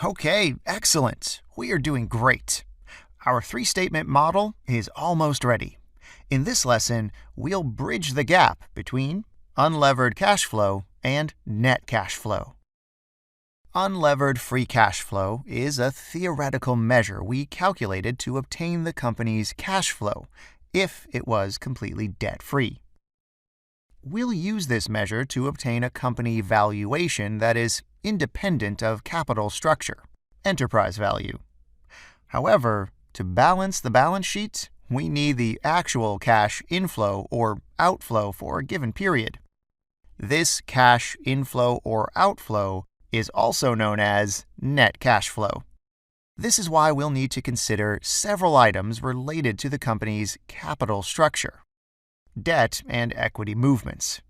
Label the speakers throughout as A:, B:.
A: Okay, excellent. We are doing great. Our three-statement model is almost ready. In this lesson, we'll bridge the gap between unlevered cash flow and net cash flow. Unlevered free cash flow is a theoretical measure we calculated to obtain the company's cash flow if it was completely debt-free. We'll use this measure to obtain a company valuation that is independent of capital structure, enterprise value. However, to balance the balance sheet, we need the actual cash inflow or outflow for a given period. This cash inflow or outflow is also known as net cash flow. This is why we'll need to consider several items related to the company's capital structure, debt and equity movements.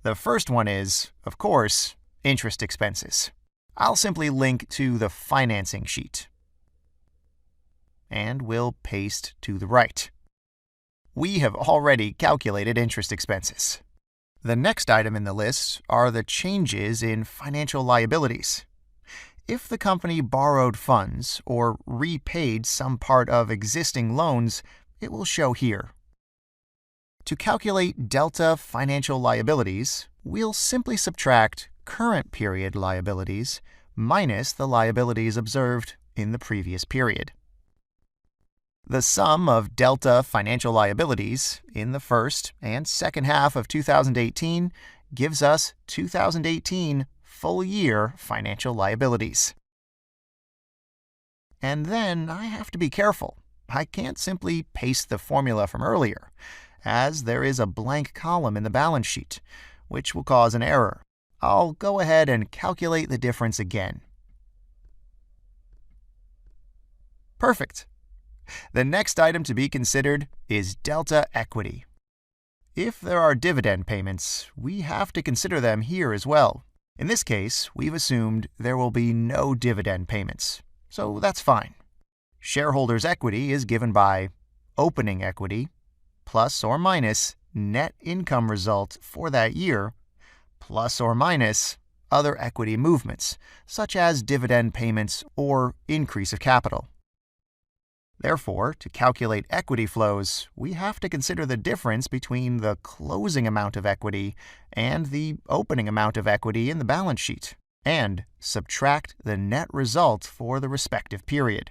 A: The first one is, of course, interest expenses. I'll simply link to the financing sheet, and we'll paste to the right. We have already calculated interest expenses. The next item in the list are the changes in financial liabilities. If the company borrowed funds or repaid some part of existing loans, it will show here. To calculate delta financial liabilities, we'll simply subtract current period liabilities minus the liabilities observed in the previous period. The sum of delta financial liabilities in the first and second half of 2018 gives us 2018 full-year financial liabilities. And then I have to be careful. I can't simply paste the formula from earlier, as there is a blank column in the balance sheet, which will cause an error. I'll go ahead and calculate the difference again. Perfect. The next item to be considered is delta equity. If there are dividend payments, we have to consider them here as well. In this case, we've assumed there will be no dividend payments, so that's fine. Shareholders' equity is given by opening equity plus or minus net income result for that year plus or minus other equity movements, such as dividend payments or increase of capital. Therefore, to calculate equity flows, we have to consider the difference between the closing amount of equity and the opening amount of equity in the balance sheet, and subtract the net result for the respective period.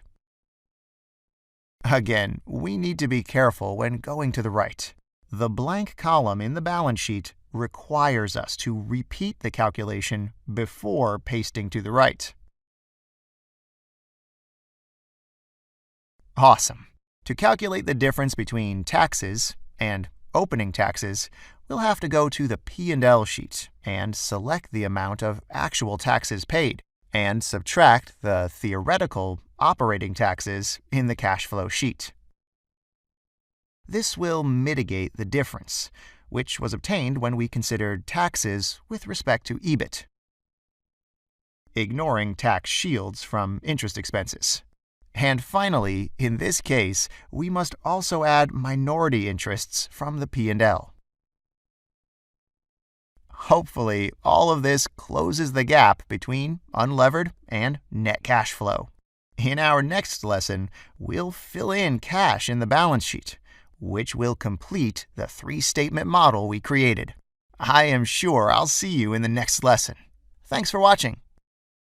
A: Again, we need to be careful when going to the right. The blank column in the balance sheet requires us to repeat the calculation before pasting to the right. Awesome. To calculate the difference between taxes and opening taxes, we'll have to go to the P&L sheet and select the amount of actual taxes paid and subtract the theoretical operating taxes in the cash flow sheet. This will mitigate the difference, which was obtained when we considered taxes with respect to EBIT, ignoring tax shields from interest expenses. And finally, in this case, we must also add minority interests from the P&L. Hopefully, all of this closes the gap between unlevered and net cash flow. In our next lesson, we'll fill in cash in the balance sheet, which will complete the three-statement model we created. I am sure I'll see you in the next lesson. Thanks for watching.